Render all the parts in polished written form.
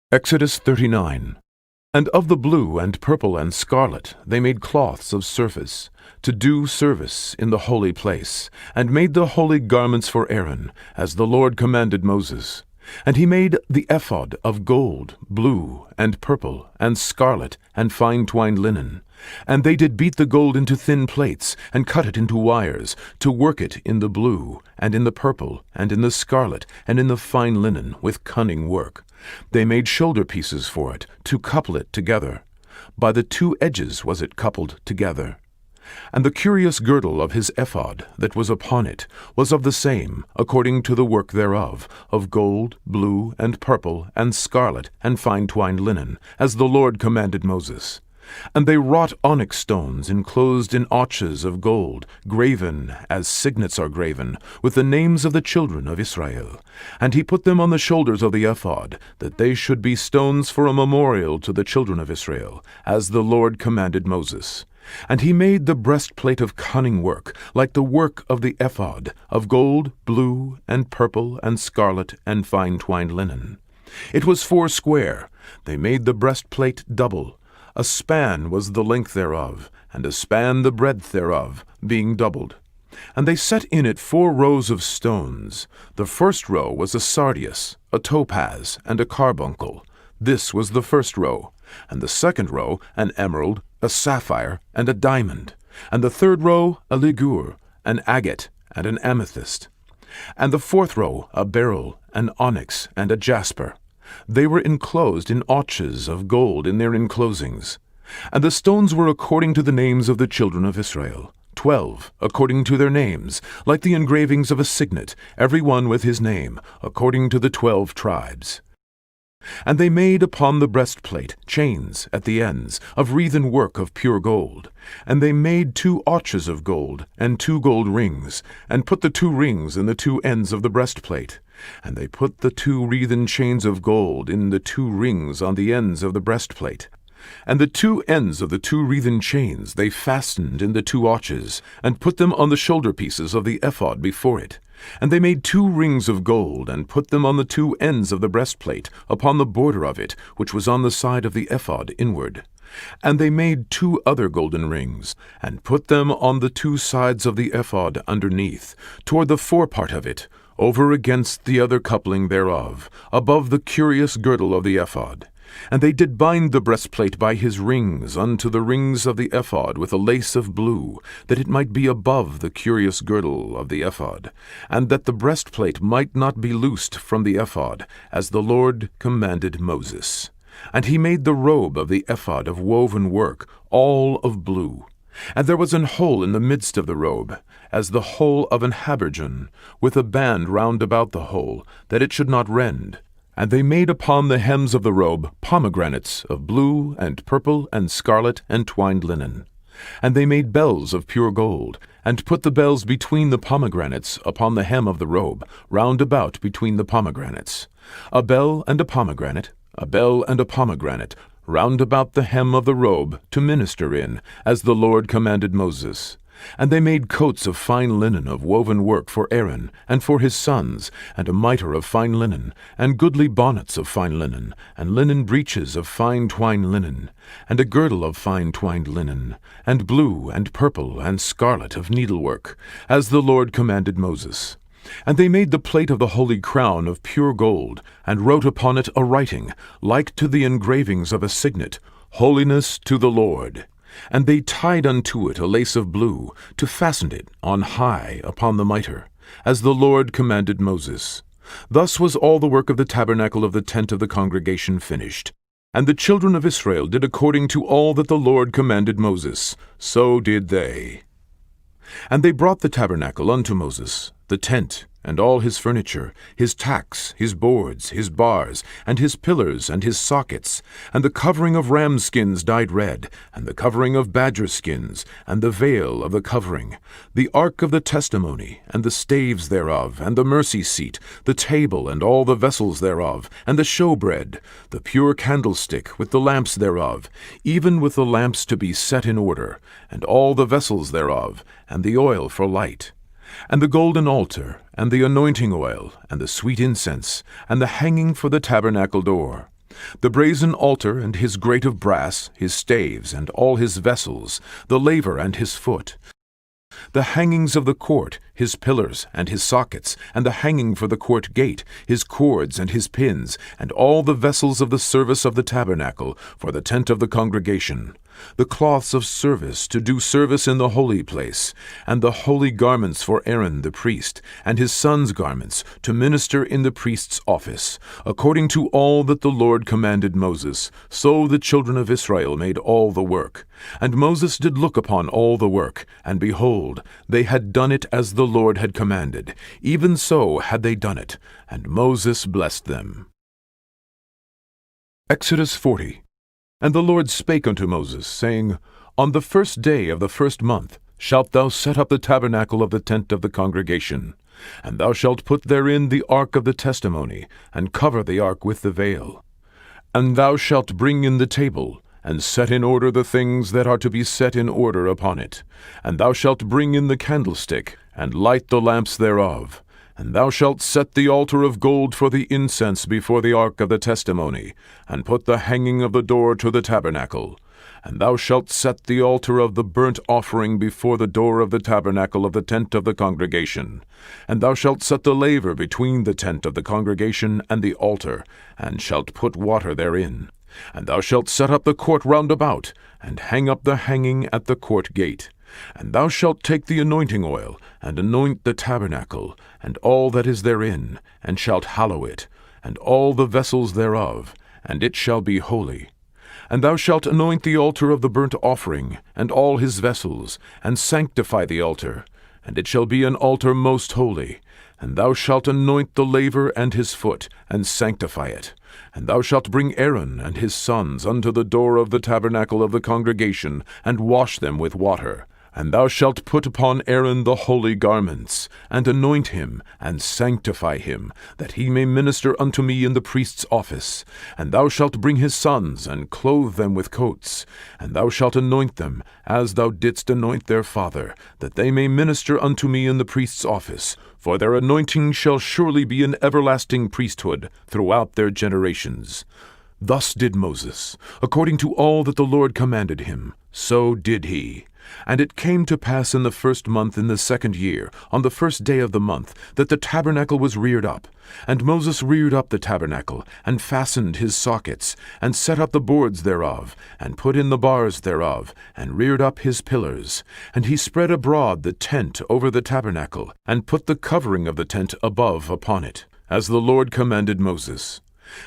Exodus 39. And of the blue and purple and scarlet they made cloths of surface, to do service in the holy place, and made the holy garments for Aaron, as the Lord commanded Moses. And he made the ephod of gold, blue, and purple, and scarlet, and fine twined linen. And they did beat the gold into thin plates, and cut it into wires, to work it in the blue, and in the purple, and in the scarlet, and in the fine linen, with cunning work. They made shoulder pieces for it, to couple it together. By the two edges was it coupled together. And the curious girdle of his ephod that was upon it was of the same, according to the work thereof, of gold, blue, and purple, and scarlet, and fine twined linen, as the Lord commanded Moses. And they wrought onyx stones enclosed in arches of gold, graven as signets are graven, with the names of the children of Israel. And he put them on the shoulders of the ephod, that they should be stones for a memorial to the children of Israel, as the Lord commanded Moses. And he made the breastplate of cunning work, like the work of the ephod, of gold, blue, and purple, and scarlet, and fine twined linen. It was 4 square. They made the breastplate double. A span was the length thereof, and a span the breadth thereof, being doubled. And they set in it 4 rows of stones. The first row was a sardius, a topaz, and a carbuncle. This was the first row. And the second row an emerald, a sapphire, and a diamond. And the third row a ligure, an agate, and an amethyst. And the fourth row a beryl, an onyx, and a jasper. They were enclosed in arches of gold in their enclosings. And the stones were according to the names of the children of Israel, 12, according to their names, like the engravings of a signet, every one with his name, according to the 12 tribes. And they made upon the breastplate chains at the ends, of wreathen work of pure gold. And they made 2 arches of gold, and 2 gold rings, and put the 2 rings in the 2 ends of the breastplate. And they put the 2 wreathen chains of gold in the 2 rings on the ends of the breastplate. And the 2 ends of the 2 wreathen chains they fastened in the 2 arches, and put them on the shoulder pieces of the ephod before it. And they made 2 rings of gold, and put them on the 2 ends of the breastplate, upon the border of it, which was on the side of the ephod inward. And they made 2 other golden rings, and put them on the 2 sides of the ephod underneath, toward the forepart of it, over against the other coupling thereof, above the curious girdle of the ephod. And they did bind the breastplate by his rings unto the rings of the ephod with a lace of blue, that it might be above the curious girdle of the ephod, and that the breastplate might not be loosed from the ephod, as the Lord commanded Moses. And he made the robe of the ephod of woven work, all of blue. And there was an hole in the midst of the robe, as the hole of an habergeon, with a band round about the hole, that it should not rend. And they made upon the hems of the robe pomegranates of blue and purple and scarlet and twined linen. And they made bells of pure gold, and put the bells between the pomegranates upon the hem of the robe, round about between the pomegranates. A bell and a pomegranate, a bell and a pomegranate, round about the hem of the robe, to minister in, as the Lord commanded Moses. And they made coats of fine linen of woven work for Aaron, and for his sons, and a mitre of fine linen, and goodly bonnets of fine linen, and linen breeches of fine twined linen, and a girdle of fine twined linen, and blue and purple and scarlet of needlework, as the Lord commanded Moses. And they made the plate of the holy crown of pure gold, and wrote upon it a writing, like to the engravings of a signet, Holiness to the Lord. And they tied unto it a lace of blue, to fasten it on high upon the mitre, as the Lord commanded Moses. Thus was all the work of the tabernacle of the tent of the congregation finished. And the children of Israel did according to all that the Lord commanded Moses, so did they. And they brought the tabernacle unto Moses, the tent, and all his furniture, his tacks, his boards, his bars, and his pillars, and his sockets, and the covering of ram skins dyed red, and the covering of badger skins, and the veil of the covering, the ark of the testimony, and the staves thereof, and the mercy seat, the table, and all the vessels thereof, and the showbread, the pure candlestick, with the lamps thereof, even with the lamps to be set in order, and all the vessels thereof, and the oil for light. And the golden altar, and the anointing oil, and the sweet incense, and the hanging for the tabernacle door, The brazen altar and his grate of brass, his staves and all his vessels, the laver and his foot, the hangings of the court, his pillars and his sockets, and the hanging for the court gate, his cords and his pins, and all the vessels of the service of the tabernacle, for the tent of the congregation, the cloths of service to do service in the holy place, and the holy garments for Aaron the priest, and his sons' garments, to minister in the priest's office, according to all that the Lord commanded Moses. So the children of Israel made all the work. And Moses did look upon all the work, and behold, they had done it as the Lord had commanded. Even so had they done it, and Moses blessed them. Exodus 40. And the Lord spake unto Moses, saying, On the 1st day of the 1st month shalt thou set up the tabernacle of the tent of the congregation, and thou shalt put therein the ark of the testimony, and cover the ark with the veil. And thou shalt bring in the table, and set in order the things that are to be set in order upon it. And thou shalt bring in the candlestick, and light the lamps thereof. And thou shalt set the altar of gold for the incense before the ark of the testimony, and put the hanging of the door to the tabernacle. And thou shalt set the altar of the burnt offering before the door of the tabernacle of the tent of the congregation. And thou shalt set the laver between the tent of the congregation and the altar, and shalt put water therein. And thou shalt set up the court round about, and hang up the hanging at the court gate. And thou shalt take the anointing oil, and anoint the tabernacle, and all that is therein, and shalt hallow it, and all the vessels thereof, and it shall be holy. And thou shalt anoint the altar of the burnt offering, and all his vessels, and sanctify the altar, and it shall be an altar most holy. And thou shalt anoint the laver and his foot, and sanctify it. And thou shalt bring Aaron and his sons unto the door of the tabernacle of the congregation, and wash them with water. And thou shalt put upon Aaron the holy garments, and anoint him, and sanctify him, that he may minister unto me in the priest's office. And thou shalt bring his sons, and clothe them with coats. And thou shalt anoint them, as thou didst anoint their father, that they may minister unto me in the priest's office. For their anointing shall surely be an everlasting priesthood throughout their generations. Thus did Moses, according to all that the Lord commanded him, so did he. And it came to pass in the 1st month in the 2nd year, on the 1st day of the month, that the tabernacle was reared up. And Moses reared up the tabernacle, and fastened his sockets, and set up the boards thereof, and put in the bars thereof, and reared up his pillars. And he spread abroad the tent over the tabernacle, and put the covering of the tent above upon it, as the Lord commanded Moses.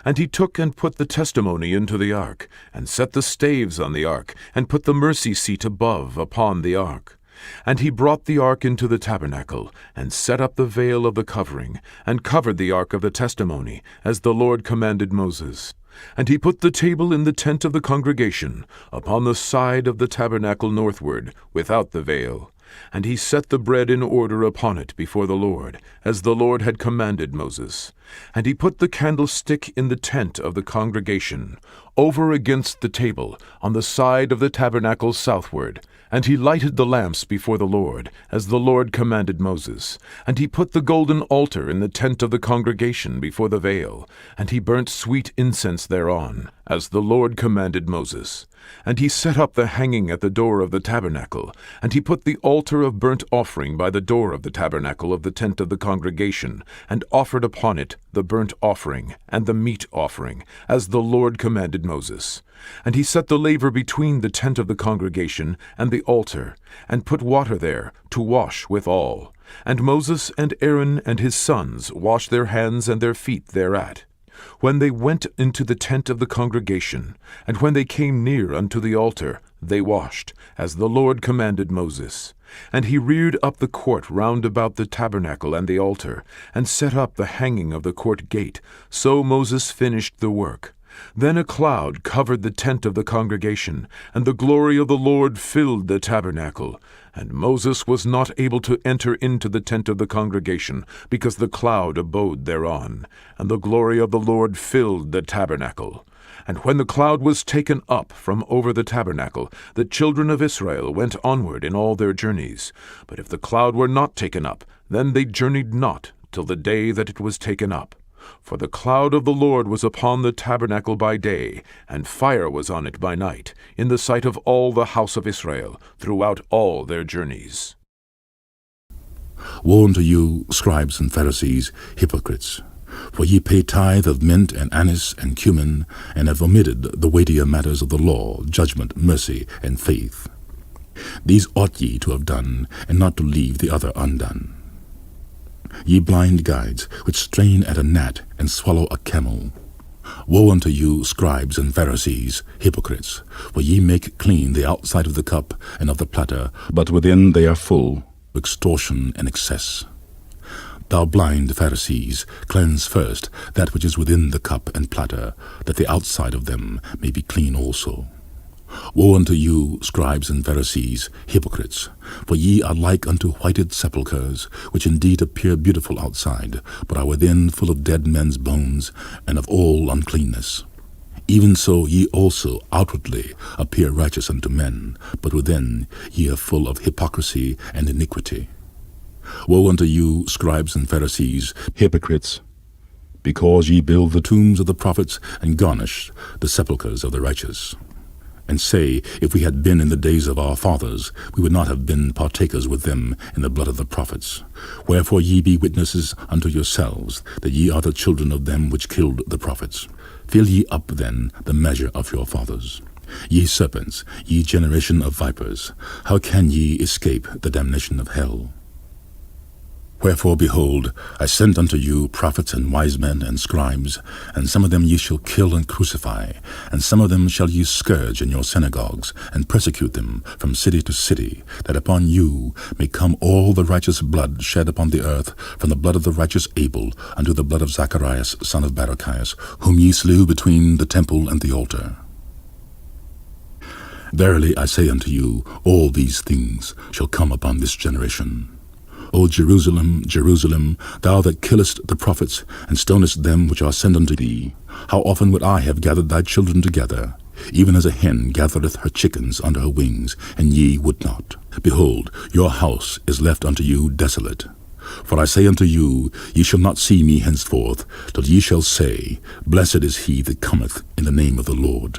And he took and put the testimony into the ark, and set the staves on the ark, and put the mercy seat above upon the ark. And he brought the ark into the tabernacle, and set up the veil of the covering, and covered the ark of the testimony, as the Lord commanded Moses. And he put the table in the tent of the congregation, upon the side of the tabernacle northward, without the veil. And he set the bread in order upon it before the Lord, as the Lord had commanded Moses. And he put the candlestick in the tent of the congregation, over against the table, on the side of the tabernacle southward. And he lighted the lamps before the Lord, as the Lord commanded Moses. And he put the golden altar in the tent of the congregation before the veil, and he burnt sweet incense thereon, as the Lord commanded Moses. And he set up the hanging at the door of the tabernacle, and he put the altar of burnt offering by the door of the tabernacle of the tent of the congregation, and offered upon it the burnt offering and the meat offering, as the Lord commanded Moses. And he set the laver between the tent of the congregation and the altar, and put water there to wash withal. And Moses and Aaron and his sons washed their hands and their feet thereat, when they went into the tent of the congregation, and when they came near unto the altar, they washed, as the Lord commanded Moses. And he reared up the court round about the tabernacle and the altar, and set up the hanging of the court gate. So Moses finished the work. Then a cloud covered the tent of the congregation, and the glory of the Lord filled the tabernacle. And Moses was not able to enter into the tent of the congregation, because the cloud abode thereon, and the glory of the Lord filled the tabernacle. And when the cloud was taken up from over the tabernacle, the children of Israel went onward in all their journeys. But if the cloud were not taken up, then they journeyed not till the day that it was taken up. For the cloud of the Lord was upon the tabernacle by day, and fire was on it by night, in the sight of all the house of Israel, throughout all their journeys. Woe unto you, scribes and Pharisees, hypocrites! For ye pay tithe of mint and anise and cumin, and have omitted the weightier matters of the law, judgment, mercy, and faith. These ought ye to have done, and not to leave the other undone. Ye blind guides, which strain at a gnat and swallow a camel. Woe unto you, scribes and Pharisees, hypocrites! For ye make clean the outside of the cup and of the platter, but within they are full of extortion and excess. Thou blind Pharisees, cleanse first that which is within the cup and platter, that the outside of them may be clean also. Woe unto you, scribes and Pharisees, hypocrites! For ye are like unto whited sepulchres, which indeed appear beautiful outside, but are within full of dead men's bones, and of all uncleanness. Even so ye also outwardly appear righteous unto men, but within ye are full of hypocrisy and iniquity. Woe unto you, scribes and Pharisees, hypocrites! Because ye build the tombs of the prophets, and garnish the sepulchres of the righteous. And say, if we had been in the days of our fathers, we would not have been partakers with them in the blood of the prophets. Wherefore ye be witnesses unto yourselves, that ye are the children of them which killed the prophets. Fill ye up then the measure of your fathers. Ye serpents, ye generation of vipers, how can ye escape the damnation of hell? Wherefore, behold, I send unto you prophets and wise men and scribes, and some of them ye shall kill and crucify, and some of them shall ye scourge in your synagogues, and persecute them from city to city, that upon you may come all the righteous blood shed upon the earth, from the blood of the righteous Abel unto the blood of Zacharias son of Barachias, whom ye slew between the temple and the altar. Verily I say unto you, all these things shall come upon this generation. O Jerusalem, Jerusalem, thou that killest the prophets, and stonest them which are sent unto thee, how often would I have gathered thy children together, even as a hen gathereth her chickens under her wings, and ye would not. Behold, your house is left unto you desolate. For I say unto you, ye shall not see me henceforth, till ye shall say, Blessed is he that cometh in the name of the Lord.